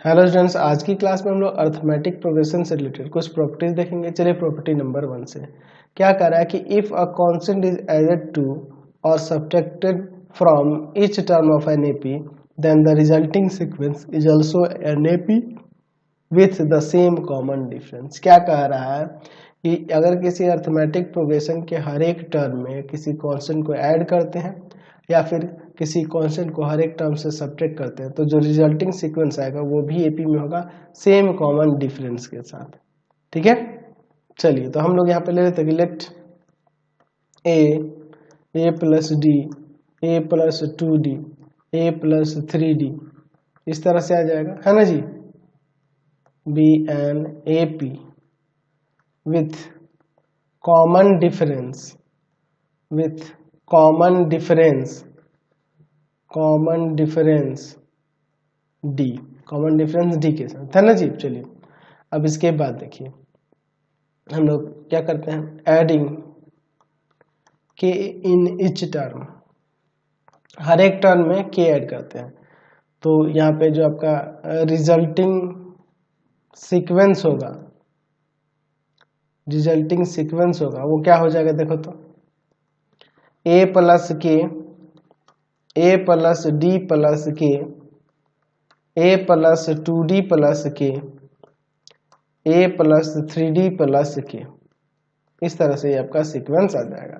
Hello students, आज की class में हम लोग अर्थमेटिक प्रोग्रेशन से रिलेटेड कुछ प्रॉपर्टीज देखेंगे। चलिए प्रॉपर्टी नंबर 1 से क्या कह रहा है कि if a constant is added to or subtracted from each term of an AP then the resulting sequence is also an AP with the same common difference. क्या कह रहा है कि अगर किसी अर्थमेटिक प्रोग्रेशन के हर एक टर्म में किसी कांस्टेंट को ऐड करते हैं या फिर किसी कांस्टेंट को हर एक टर्म से सब्ट्रैक्ट करते हैं तो जो रिजल्टिंग सीक्वेंस आएगा वो भी एपी में होगा सेम कॉमन डिफरेंस के साथ। ठीक है, चलिए तो हम लोग यहाँ पे ले लेते हैं कि let a plus d, a plus 2d, a plus 3d, इस तरह से आ जाएगा, है ना जी। Be an A P with common difference, with common difference, common difference d, common difference d के साथ, है ना जी। चलिए अब इसके बाद देखिए हम लोग क्या करते हैं, एडिंग के इन ईच टर्म, हर एक टर्म में के ऐड करते हैं तो यहाँ पे जो आपका रिजल्टिंग सीक्वेंस होगा, रिजल्टिंग सीक्वेंस होगा वो क्या हो जाएगा, देखो तो ए प्लस के, ए प्लस डी प्लस के, ए प्लस 2d प्लस के, ए प्लस 3d प्लस के, इस तरह से ये आपका सीक्वेंस आ जाएगा।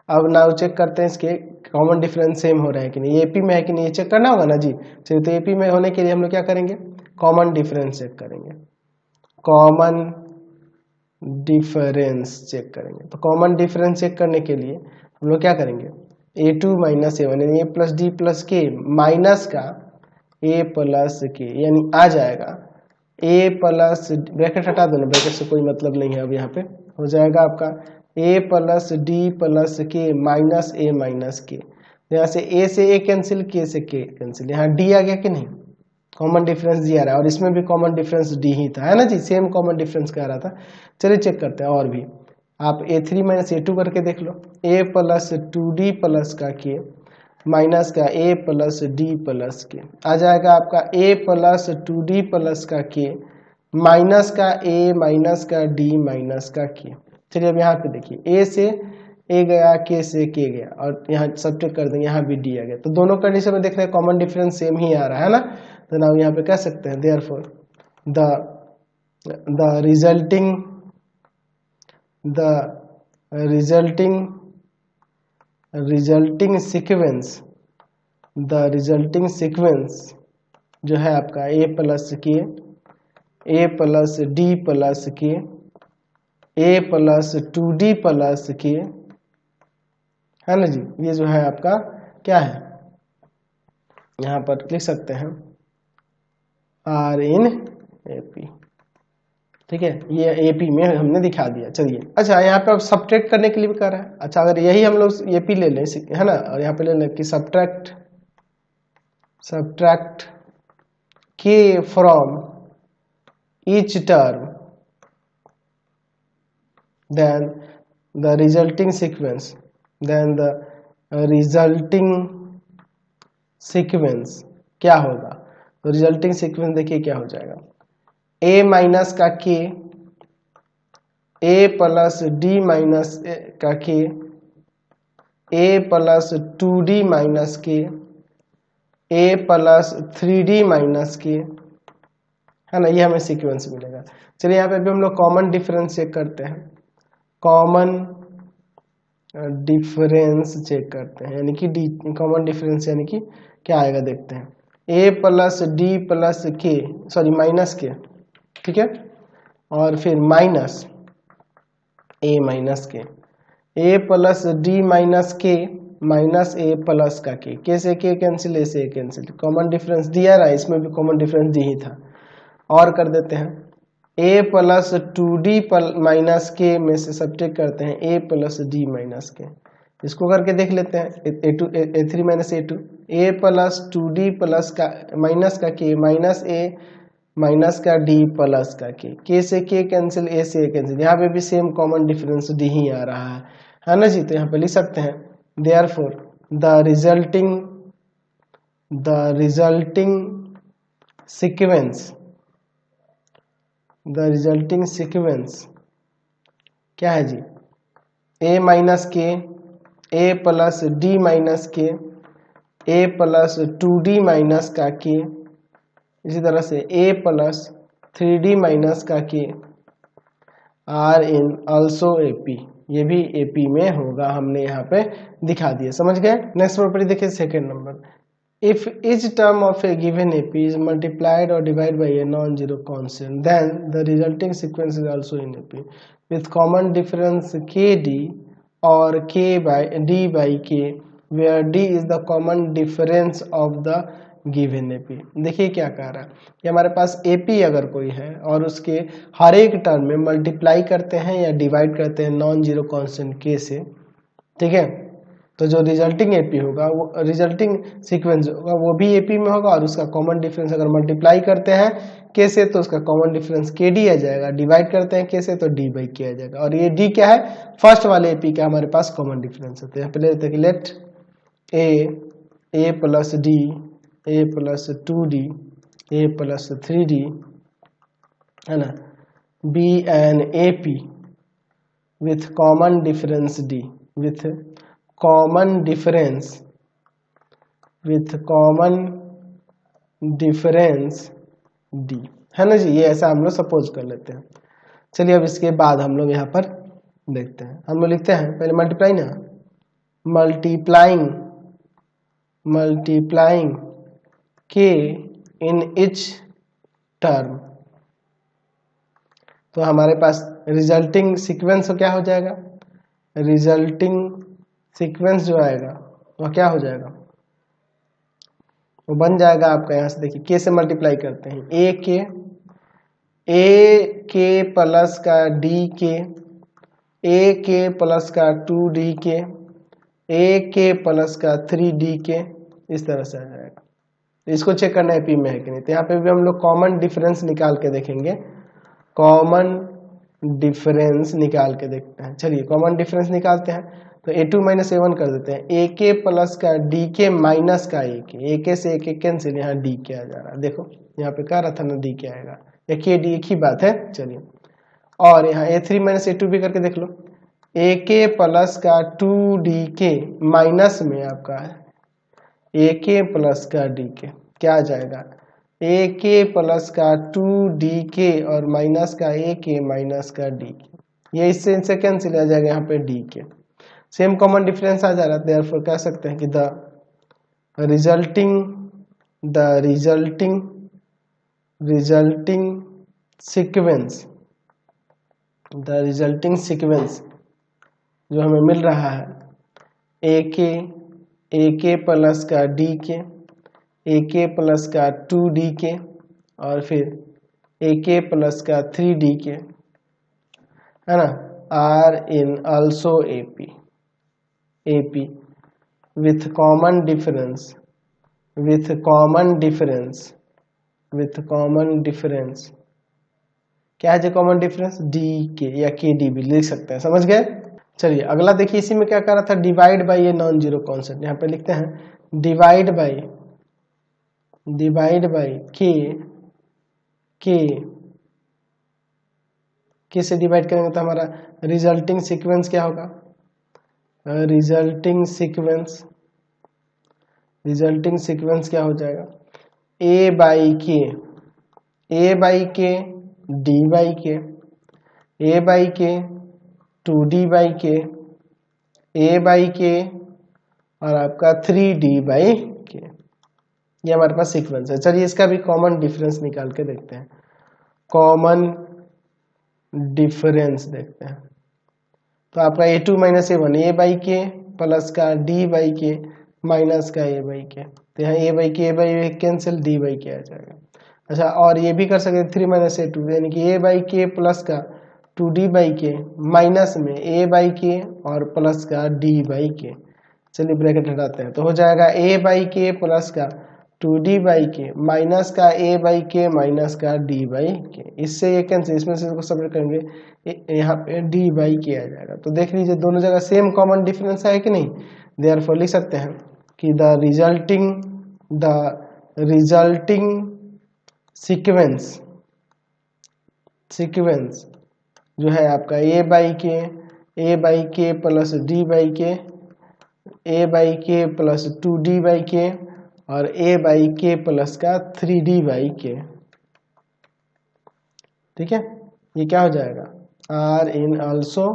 अब नाउ चेक करते हैं इसके कॉमन डिफरेंस सेम हो रहा है कि नहीं, एपी में है कि नहीं, ये चेक करना होगा ना जी। चलिए तो एपी में होने के लिए हम लोग क्या करेंगे, कॉमन डिफरेंस चेक करेंगे, कॉमन डिफरेंस चेक करेंगे। तो कॉमन डिफरेंस चेक करने के लिए हम लोग क्या करेंगे, a2 माइनस a1 यानी a प्लस डी प्लस के माइनस का a प्लस के, यानी आ जाएगा a प्लस, ब्रैकेट हटा दो ना, ब्रैकेट से कोई मतलब नहीं है। अब यहाँ पे हो जाएगा आपका a प्लस डी प्लस के माइनस a माइनस के, यहाँ से a से a कैंसिल, k से k कैंसिल, यहाँ d आ गया कि नहीं, कॉमन डिफरेंस दिया रहा है और इसमें भी कॉमन डिफरेंस डी ही था, है ना जी, सेम कॉमन डिफरेंस कह रहा था। चलिए चेक करते हैं और भी, आप a3 माइनस a2 करके देख लो, a प्लस 2d प्लस का k माइनस का a प्लस डी प्लस के, आ जाएगा आपका a प्लस 2d प्लस का k माइनस का a माइनस का d माइनस का k। चलिए अब यहाँ पे देखिए a से a गया, k से k गया और यहाँ सब्ट्रैक्ट कर देंगे, यहाँ भी d आ गया, तो दोनों कंडीशन में देख रहे हैं कॉमन डिफरेंस सेम ही आ रहा है ना। तो नाउ यहाँ पे कह सकते हैं देयरफॉर द रिजल्टिंग सीक्वेंस जो है आपका a प्लस के, a प्लस डी प्लस के, a प्लस 2d प्लस के, है ना जी, ये जो है आपका क्या है, यहाँ पर लिख सकते हैं आर इन एपी। ठीक है, ये एपी में हमने दिखा दिया। चलिए अच्छा, यहाँ पे अब सब्ट्रैक्ट करने के लिए भी कर रहा है। अच्छा अगर यही हम लोग एपी ले लें, है ना, और यहाँ पे ले लें कि subtract k from each term then the resulting sequence क्या होगा। तो रिजल्टिंग सीक्वेंस देखिए क्या हो जाएगा, a माइनस का k, a plus D minus का k, a plus 2d minus k, a plus 3d minus k, है ना, ये हमें सीक्वेंस मिलेगा। चलिए यहाँ पे भी हम लोग कॉमन डिफरेंस चेक करते हैं, कॉमन डिफरेंस चेक करते हैं, यानी कि डी कॉमन डिफरेंस यानी कि क्या आएगा देखते हैं, a प्लस डी प्लस के, सॉरी माइनस के, ठीक है, और फिर माइनस a माइनस के, a प्लस डी माइनस के माइनस a प्लस का k से k कैंसिल, a से a कैंसिल, कॉमन डिफरेंस दिया रहा है, इसमें भी कॉमन डिफरेंस दी ही था। और कर देते हैं a प्लस 2d माइनस के में से सब्ट्रैक्ट करते हैं a प्लस डी माइनस के, इसको करके देख लेते हैं a3 minus a2, a plus 2d plus का माइनस का k माइनस a माइनस का d प्लस का k से k कैंसिल, a से a कैंसिल, यहाँ पे भी सेम कॉमन डिफरेंस d ही आ रहा है ना जी। तो यहाँ पे लिख सकते हैं therefore the resulting sequence the resulting sequence क्या है जी, ए माइनस के, ए प्लस डी माइनस के, ए प्लस 2d माइनस का के, इसी तरह से ए प्लस 3d माइनस का के आर इन ऑल्सो एपी, ये भी एपी में होगा, हमने यहाँ पे दिखा दिया। समझ गए। नेक्स्ट प्रॉपर्टी देखिए second number, if each term of a given AP is multiplied or divided by a non-zero constant, then the resulting sequence is also in AP with common difference KD or K by D by K, where D is the common difference of the given AP। देखिए क्या कह रहा है कि हमारे पास AP अगर कोई है और उसके हर एक टर्म में मल्टीप्लाई करते हैं या डिवाइड करते हैं नॉन जीरो कॉन्स्टेंट K से, ठीक है, तो जो रिजल्टिंग एपी होगा, वो रिजल्टिंग सीक्वेंस होगा, वो भी एपी में होगा और उसका कॉमन डिफरेंस अगर मल्टीप्लाई करते हैं के से तो उसका कॉमन डिफरेंस के डी आ जाएगा, डिवाइड करते हैं के से तो डी बाई के आ जाएगा। और ये डी क्या है, फर्स्ट वाले एपी का हमारे पास कॉमन डिफरेंस है। तो यहाँ पे ले लेते हैं कि let a plus d, a plus 2d, a plus 3d है ना, be in AP with common difference d, with common difference d, है ना जी। ये ऐसा हम लोग सपोज कर लेते हैं। चलिए अब इसके बाद हम लोग यहाँ पर देखते हैं, हम लोग लिखते हैं पहले मल्टीप्लाई ना, मल्टीप्लाइंग के इन इच टर्म, तो हमारे पास रिजल्टिंग सीक्वेंस क्या हो जाएगा, रिजल्टिंग सीक्वेंस जो आएगा वह क्या हो जाएगा, वो बन जाएगा आपका, यहाँ से देखिए के से मल्टीप्लाई करते हैं ए के प्लस का डी के, ए के प्लस का 2d के, ए के प्लस का 3d के, इस तरह से आ जाएगा। इसको चेक करना है पी में है कि नहीं। तो यहाँ पे भी हम लोग कॉमन डिफरेंस निकाल के देखेंगे, कॉमन डिफरेंस निकाल के देखते हैं। चलिए कॉमन डिफरेंस निकालते हैं, तो a2 माइनस a1 कर देते हैं, ए के प्लस का डी के माइनस का ए के से ए के कैंसिल, यहाँ डी के आ जा रहा है, देखो यहाँ पे कह रहा था ना डी के आएगा, एक ही डी एक ही बात है। चलिए और यहाँ a3 माइनस a2 भी करके देख लो, ए के प्लस का 2d के माइनस में आपका है ए के प्लस का डी के, क्या आ जाएगा, ए के प्लस का 2d के और माइनस का ए के माइनस का डी के, ये इससे इनसे कैंसिल आ जाएगा, यहाँ पे डी के सेम कॉमन डिफरेंस आ जा रहा है। देयरफॉर कह सकते हैं कि द रिजल्टिंग सीक्वेंस जो हमें मिल रहा है, ए के प्लस का डी के, ए के प्लस का 2d के और फिर ए के प्लस का 3d के, है ना, are in also AP with common difference क्या है जो कॉमन डिफरेंस, डी के या के डी भी लिख सकते हैं। समझ गए। चलिए अगला देखिए, इसी में क्या कर रहा था, डिवाइड बाई ये नॉन जीरो कॉन्सेप्ट, यहाँ पे लिखते हैं डिवाइड बाई के से डिवाइड करेंगे तो हमारा रिजल्टिंग सीक्वेंस क्या होगा, रिजल्टिंग सीक्वेंस क्या हो जाएगा, ए बाई के डी बाई के, ए बाई के 2d बाई के, ए बाई के और आपका 3d बाई के, ये हमारे पास सीक्वेंस है। चलिए इसका भी कॉमन डिफरेंस निकाल के देखते हैं, कॉमन डिफरेंस देखते हैं। तो आपका a2 minus a1, A by के प्लस का डी बाई के माइनस का ए बाई के, तो यहाँ ए बाई के कैंसिल, डी बाई के आ जाएगा। अच्छा और ये भी कर सकते 3 माइनस a2, यानी कि ए बाई के प्लस का 2d बाई के माइनस में ए बाई के और प्लस का डी बाई के। चलिए ब्रैकेट हटाते हैं, तो हो जाएगा ए बाई के प्लस का 2d बाई के माइनस का ए बाई के माइनस का डी बाई के, इससे ये कैंसिल, इसमें से इसको सेपरेट करेंगे, यहाँ पे डी बाई के आ जाएगा। तो देख लीजिए दोनों जगह सेम कॉमन डिफरेंस है कि नहीं। देयरफॉर लिख सकते हैं कि द रिजल्टिंग, रिजल्टिंग सीक्वेंस जो है आपका a/k plus d/k, a/k plus 2d/k और a/k प्लस का 3d/k। ठीक है, ये क्या हो जाएगा आर इन ऑल्सो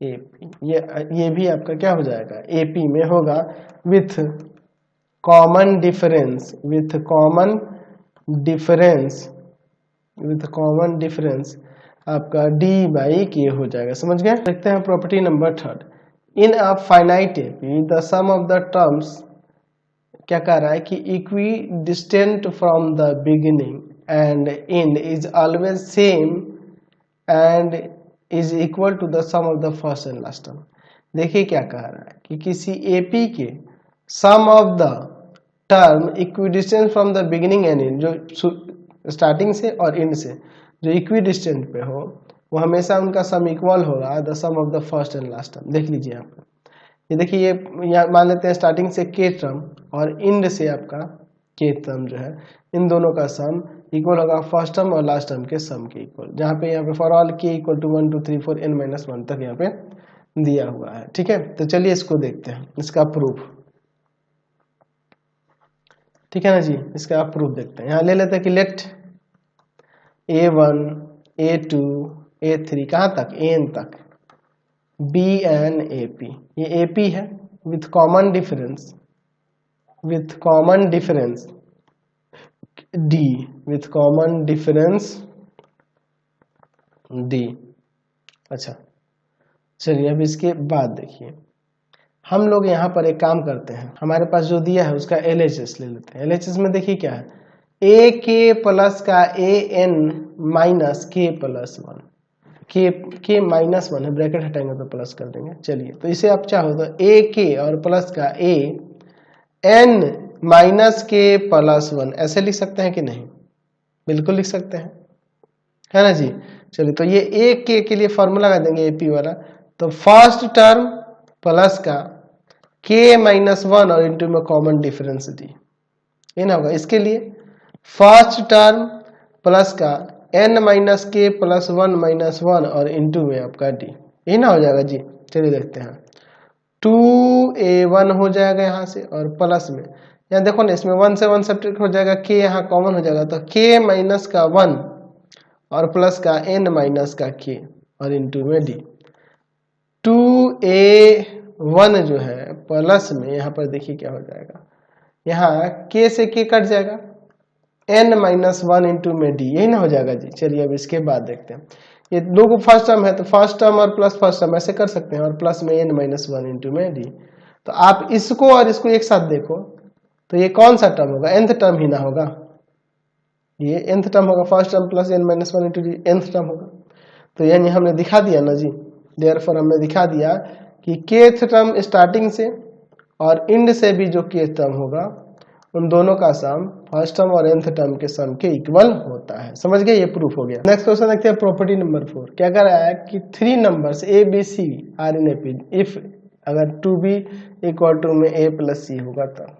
एपी, ये भी आपका क्या हो जाएगा एपी में होगा with common difference, with common difference आपका d/k हो जाएगा। समझ गए। देखते हैं property number 3। In a finite AP the sum of the terms, क्या कह रहा है कि equidistant from the beginning and end is always same and is equal to the sum of the first and last term. देखिए क्या कह रहा है कि किसी एपी के sum of the term equidistant from the beginning and and, जो starting से और एंड से जो इक्विडिस्टेंट पे हो वो हमेशा उनका सम इक्वल होगा the sum of the first and last term. देख लीजिए यहाँ पर, ये देखिए ये यहाँ मान लेते हैं स्टार्टिंग से के टर्म और एंड से आपका के टर्म जो है, इन दोनों का सम इक्वल होगा फर्स्ट टर्म और लास्ट टर्म के सम के इक्वल, जहाँ पे यहाँ पे फॉर ऑल के इक्वल टू 1 2 3 4 n-1 तक यहाँ पे दिया हुआ है। ठीक है, तो चलिए इसको देखते हैं, इसका प्रूफ। ठीक है ना जी, इसका प्रूफ देखते हैं। यहाँ ले लेते हैं कि लेट a1 a2 a3 कहाँ तक n तक bn ap, ये ap है with common difference d, with common difference d। अच्छा चलिए अब इसके बाद देखिए, हम लोग यहाँ पर एक काम करते हैं, हमारे पास जो दिया है उसका LHS ले लेते हैं। LHS में देखिए क्या है, a k प्लस का an minus k plus 1, k minus 1 है, ब्रैकेट हटाएंगे तो प्लस कर देंगे। चलिए तो इसे आप चाहो तो a k और प्लस का a n minus k plus 1 ऐसे लिख सकते हैं कि नहीं? बिल्कुल लिख सकते हैं, है ना जी। चलिए तो ये a k के लिए फॉर्मूला लगा देंगे AP वाला, तो फर्स्ट टर्म प्लस का k माइनस 1 और इंटू में कॉमन डिफरेंस d, ये ना होगा। इसके लिए फर्स्ट टर्म प्लस का n minus k plus 1 minus 1 और इंटू में आपका d, यही ना हो जाएगा जी। चलिए देखते हैं, 2a1 हो जाएगा यहाँ से और प्लस में यहाँ देखो ना, इसमें 1 से 1 सब्ट्रैक्ट हो जाएगा, k यहाँ कॉमन हो जाएगा, तो k माइनस का 1 और प्लस का n माइनस का k और इंटू में d। 2a1 जो है प्लस में यहाँ पर देखिए क्या हो जाएगा, यहाँ k से k कट जाएगा, n माइनस 1 इंटू में d, यही ना हो जाएगा जी। चलिए अब इसके बाद देखते हैं, ये दो को फर्स्ट टर्म है तो फर्स्ट टर्म और प्लस फर्स्ट टर्म ऐसे कर सकते हैं और प्लस में n माइनस 1 इंटू में d। तो आप इसको और इसको एक साथ देखो तो ये कौन सा टर्म होगा, nth टर्म ही ना होगा, ये nth टर्म होगा, first term plus n minus 1 into d nth term होगा। तो यानी हमने दिखा दिया ना जी, देयरफॉर हमने दिखा दिया कि kth टर्म स्टार्टिंग से और एंड से भी जो kth टर्म होगा उन दोनों का सम फर्स्ट टर्म और nth टर्म के सम के इक्वल होता है। समझ गए, ये प्रूफ हो गया। नेक्स्ट क्वेश्चन देखते हैं प्रॉपर्टी नंबर 4। क्या कह रहा है कि 3 numbers a b c are in AP if अगर 2b इक्वल टू में a प्लस c होगा तब।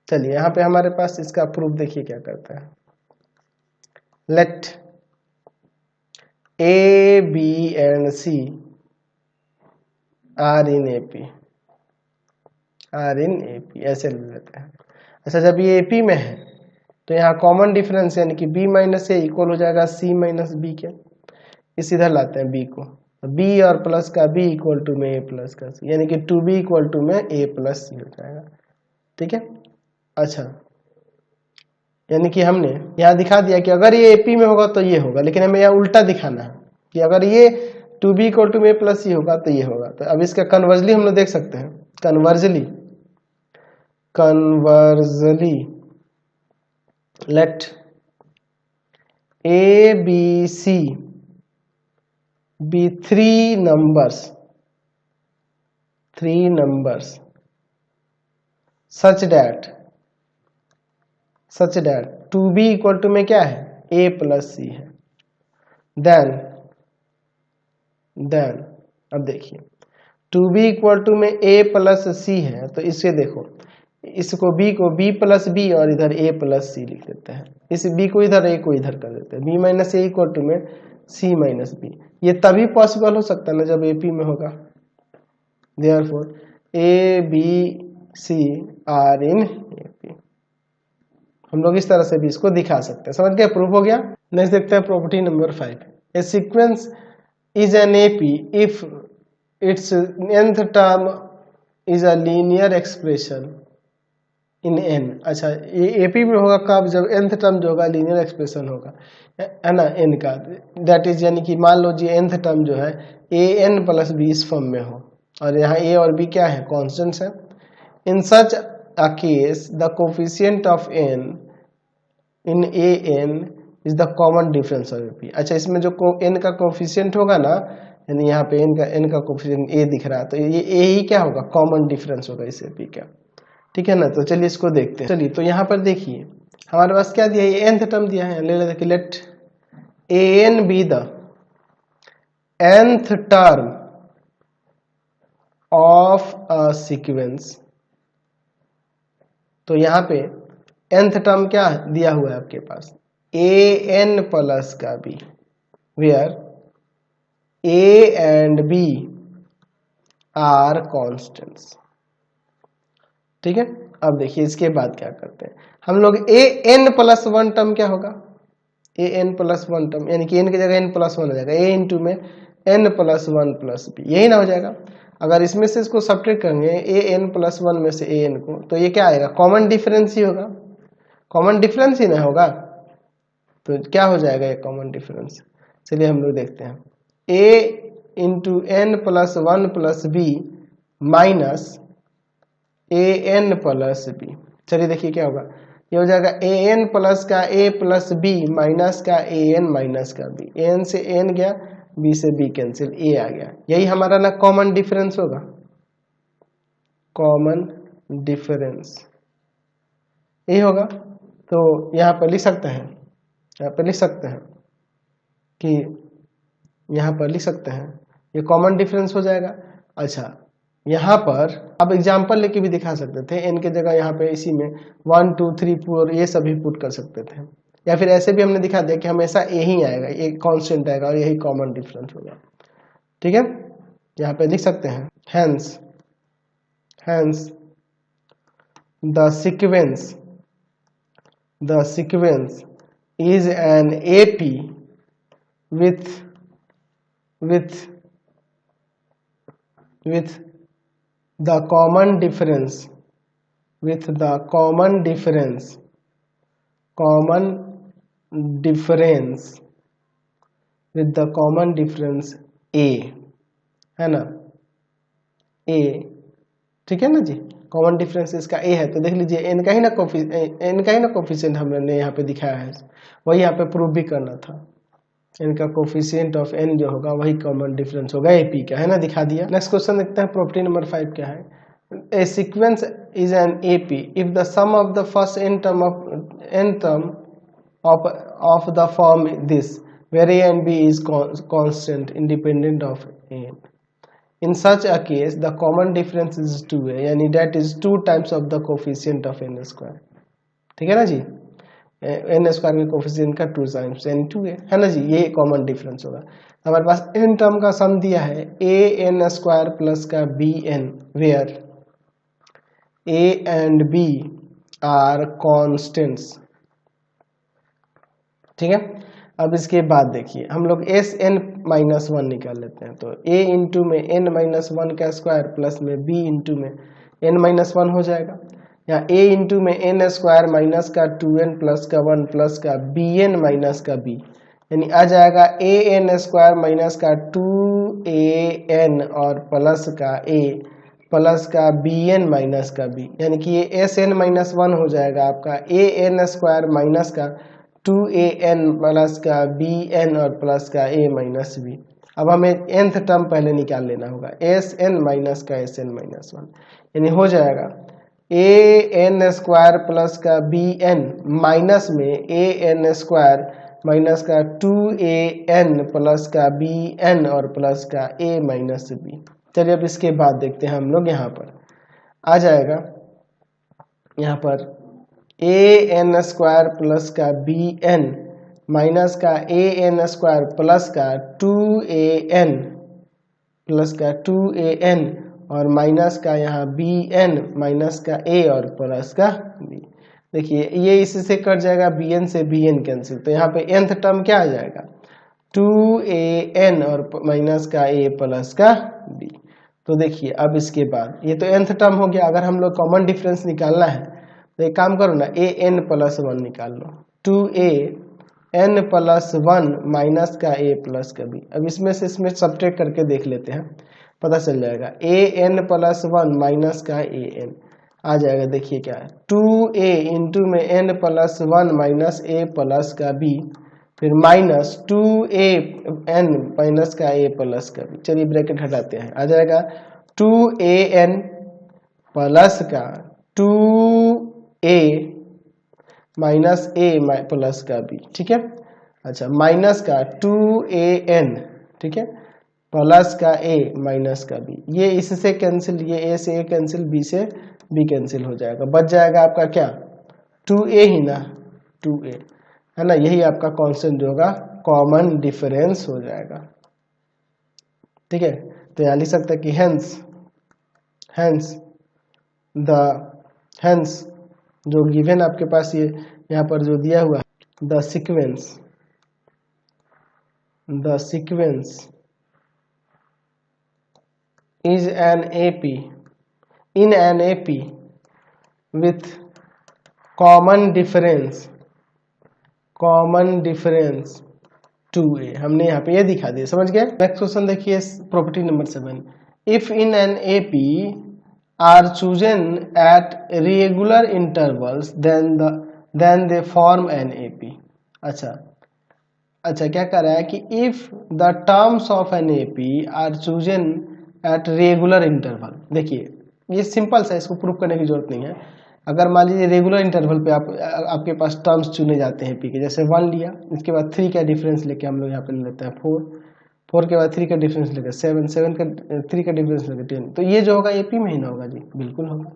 चलिए यहाँ पे हमारे पास इसका प्रूफ देखिए क्या करता है, let a b and c are in AP ऐसे ले लेते हैं। अच्छा जब ये एपी में है तो यहाँ कॉमन डिफरेंस यानी कि b माइनस ए इक्वल हो जाएगा c माइनस बी के, इस इधर लाते हैं b को, b और प्लस का b इक्वल टू में a प्लस का c, यानी कि 2b इक्वल टू में a प्लस c हो जाएगा। ठीक है, अच्छा यानी कि हमने यहाँ दिखा दिया कि अगर ये एपी में होगा तो ये होगा, लेकिन हमें यहाँ उल्टा दिखाना है कि अगर ये 2b इक्वल टू में a प्लस c होगा तो ये होगा। तो अब इसका कन्वर्जली हम लोग देख सकते हैं, कन्वर्जली let a b c be three numbers such that 2b equal to में क्या है a प्लस c है, then अब देखिए 2b इक्वल टू में a प्लस c है, तो इसे देखो इसको b को b प्लस बी और इधर a प्लस सी लिख देते हैं। इस b को इधर, a को इधर कर देते हैं। b minus a equal to में c माइनस बी। ये तभी पॉसिबल हो सकता है ना जब AP में होगा। Therefore A B C are in AP। हम लोग इस तरह से भी इसको दिखा सकते हैं। समझ गए? प्रूफ हो गया। नेक्स्ट देखते हैं property number 5। A sequence is an AP if it's nth term is a linear expression in n। अच्छा, ये AP में होगा कब? जब nth टर्म जो होगा लीनियर एक्सप्रेशन होगा, है ना, n का। दैट इज यानी कि मान लो जी nth टर्म जो है an प्लस बी इस फॉर्म में हो, और यहाँ a और b क्या है? कॉन्स्टेंट्स है। In such a case the coefficient of n in an is the common difference of AP। अच्छा, इसमें जो n का कोफिशिएंट होगा ना, यानी यहाँ पे n का कोफिशिएंट a दिख रहा है, तो ये a ही क्या होगा? कॉमन डिफरेंस होगा इस AP का। ठीक है ना? तो चलिए इसको देखते हैं। चलिए, तो यहाँ पर देखिए हमारे पास क्या दिया है? ये nth टर्म दिया है। ले लेते, let an be the nth term of a sequence. तो यहाँ पे nth टर्म क्या दिया हुआ है आपके पास? an प्लस का b, where a and b are constants. ठीक है, अब देखिए इसके बाद क्या करते हैं हम लोग। an प्लस वन टर्म क्या होगा? an प्लस वन टर्म, यानी कि n की जगह n प्लस वन हो जाएगा। a इंटू में n plus one plus b, यही ना हो जाएगा। अगर इसमें से इसको सब्ट्रैक्ट करेंगे an प्लस वन में से an को, तो ये क्या आएगा? कॉमन डिफरेंस ही होगा। कॉमन डिफरेंस ही ना होगा, तो क्या हो जाएगा ये कॉमन डिफरेंस? चलिए हम लोग देखते हैं। a into n plus one plus b minus an plus b. चलिए देखिए क्या होगा। ये हो जाएगा an प्लस का a प्लस b माइनस का an माइनस का b। an से n गया, b से b कैंसिल, a आ गया। यही हमारा ना कॉमन डिफरेंस होगा। कॉमन डिफरेंस यही होगा। तो यहाँ पर लिख सकते हैं, यहाँ पर लिख सकते हैं कि यहाँ पर लिख सकते हैं ये कॉमन डिफरेंस हो जाएगा। अच्छा, यहाँ पर अब एग्जाम्पल लेके भी दिखा सकते थे। n के जगह यहाँ पे इसी में 1 2 3 4 ये सभी पुट कर सकते थे, या फिर ऐसे भी हमने दिखा दिया कि हमेशा यही आएगा, ये कांस्टेंट आएगा और यही कॉमन डिफरेंस होगा। ठीक है, यहाँ पे लिख सकते हैं hence the sequence is an AP with the common difference a, है ना, a। ठीक है ना जी, कॉमन डिफरेंस इसका a है। तो देख लीजिए n का ही ना कोफिशिएंट हमने यहाँ पे दिखाया है, वही यहाँ पे प्रूव भी करना था। इनका कोफिशिएंट ऑफ n जो होगा वही कॉमन डिफरेंस होगा AP का, है ना, दिखा दिया। नेक्स्ट क्वेश्चन देखते हैं, प्रॉपर्टी नंबर 5 क्या है। A sequence is an AP if the sum of the first n term of the form this where a and b is constant independent of n. In such a case the common difference is 2a, यानी that is 2 times of the coefficient of n square। ठीक है ना जी, n square के coefficient का 2 times n2 है ना जी, ये common difference होगा। हमारे पास n टर्म का सम दिया है an स्क्वायर प्लस का bn, where a and b are constants. ठीक है, अब इसके बाद देखिए हम लोग Sn माइनस वन निकाल लेते हैं। तो a इंटू में n माइनस वन का स्क्वायर प्लस में b इंटू में n माइनस वन हो जाएगा। यहाँ a इंटू में n स्क्वायर माइनस का 2n प्लस का 1 प्लस का bn माइनस का b, यानी आ जाएगा an स्क्वायर माइनस का 2an और प्लस का a प्लस का bn माइनस का b, यानी कि ये Sn माइनस वन हो जाएगा आपका an स्क्वायर माइनस का 2an प्लस का bn और प्लस का a माइनस b। अब हमें nth टर्म पहले निकाल लेना होगा, Sn माइनस का Sn माइनस वन, यानी हो जाएगा an स्क्वायर प्लस का bn माइनस में an स्क्वायर माइनस का 2an प्लस का bn और प्लस का a माइनस b। चलिए अब इसके बाद देखते हैं हम लोग, यहाँ पर आ जाएगा यहाँ पर ए एन स्क्वायर प्लस का बी एन माइनस का ए एन स्क्वायर प्लस का 2an प्लस का 2an और माइनस का यहाँ बी एन माइनस का ए और प्लस का बी। देखिए ये इससे कट जाएगा, बी एन से बी एन कैंसिल, तो यहाँ पे nth टर्म क्या आ जाएगा 2an और माइनस का ए प्लस का बी। तो देखिए अब इसके बाद ये तो nth टर्म हो गया। अगर हम लोग कॉमन डिफरेंस निकालना है तो एक काम करो ना, ए एन प्लस 1 निकाल लो, 2an प्लस 1 माइनस का ए प्लस का बी। अब इसमें से इसमें सब्ट्रैक्ट करके देख लेते हैं, पता चल जाएगा। ए एन प्लस 1 माइनस का ए एन आ जाएगा, देखिए क्या है 2a इंटू में n प्लस 1 माइनस ए प्लस का बी, फिर माइनस 2an माइनस का ए प्लस का बी। चलिए ब्रैकेट हटाते हैं, आ जाएगा 2an प्लस का 2a माइनस ए प्लस का बी, ठीक है। अच्छा माइनस का 2an, ठीक है, प्लस का a माइनस का b। ये इससे कैंसिल, ये a से a कैंसिल, b से b कैंसिल हो जाएगा, बच जाएगा आपका क्या 2a ही ना, 2a है ना। यही आपका कांस्टेंट जो होगा कॉमन डिफरेंस हो जाएगा, ठीक है। तो यहाँ लिख सकते हैं कि हेंस जो गिवन आपके पास ये यहाँ पर जो दिया हुआ है, the sequence is an AP in an AP with common difference 2a। हमने यहाँ पे ये दिखा दिया, समझ गए। नेक्स्ट क्वेश्चन देखिए, property number 7, if in an AP are chosen at regular intervals then they form an AP। अच्छा क्या कह रहा है कि if the terms of an AP are chosen at regular interval. देखिए ये सिंपल सा, इसको प्रूव करने की जरूरत नहीं है। अगर मान लीजिए रेगुलर इंटरवल पे आपके पास टर्म्स चुने जाते हैं पी के, जैसे 1 लिया, इसके बाद 3 का डिफरेंस लेके हम लोग यहाँ पे ले लेते हैं 4 के बाद 3 का डिफरेंस लेकर 7 का 3 का डिफरेंस लेकर 10, तो ये जो होगा एपी में ही ना होगा जी, बिल्कुल होगा,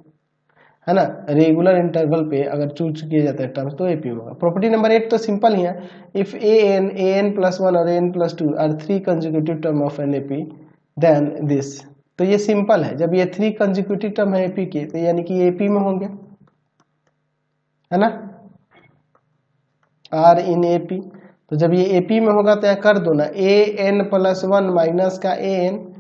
है ना। रेगुलर इंटरवल पे अगर चूज किए जाते हैं टर्म्स तो एपी में होगा। प्रॉपर्टी नंबर 8 तो सिंपल ही है, इफ an प्लस 1 और an plus 2 are 3 consecutive term of an AP then this. तो ये सिंपल है, जब ये 3 कंसेक्यूटिव टर्म है एपी के, तो यानी कि एपी में होंगे, है ना, आर इन एपी। तो जब ये एपी में होगा तो यहाँ कर दो ना, ए एन प्लस 1 माइनस का ए एन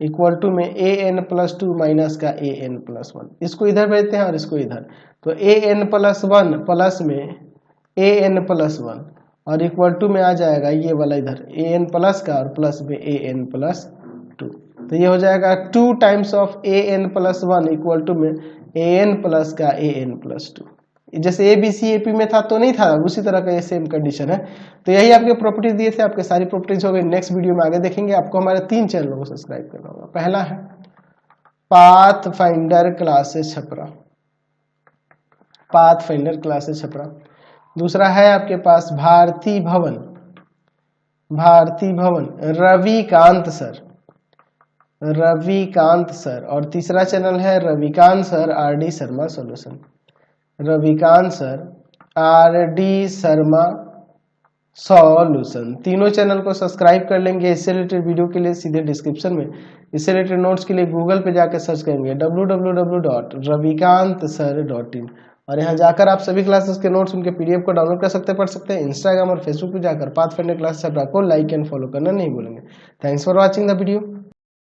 इक्वल टू में ए एन प्लस 2 माइनस का ए एन प्लस 1। इसको इधर भेजते हैं और इसको इधर, तो ए एन प्लस 1 प्लस में ए एन प्लस 1 और इक्वल टू में आ जाएगा ये वाला इधर ए एन प्लस का और प्लस में ए एन प्लस 2। तो ये हो जाएगा 2 times of a n plus 1 equal to में ए एन प्लस का ए एन प्लस 2। जैसे ए बी सी एपी में था तो नहीं था, उसी तरह का ये सेम कंडीशन है। तो यही आपके प्रॉपर्टीज दिए थे, आपके सारी प्रॉपर्टीज हो गई। नेक्स्ट वीडियो में आगे देखेंगे। आपको हमारे 3 चैनलों को सब्सक्राइब करना होगा। पहला है पाथ फाइंडर क्लासेस छपरा, दूसरा है आपके पास भारती भवन रविकांत सर, और तीसरा चैनल है Ravikant sir R D Sharma solution, Ravikant sir R D Sharma solution. तीनों चैनल को सब्सक्राइब कर लेंगे। इससे रिलेटेड वीडियो के लिए सीधे डिस्क्रिप्शन में, इससे रिलेटेड नोट्स के लिए गूगल पे जाकर सर्च करेंगे www.ravikantsir.in और यहाँ जाकर आप सभी क्लासेस के नोट्स, उनके पीडीएफ को डाउनलोड कर सकते हैं, पढ़ सकते हैं। इंस्टाग्राम और फेसबुक पे जाकर पाथ फाइंडर क्लासेस को लाइक एंड फॉलो करना नहीं भूलेंगे। Thanks for watching the video.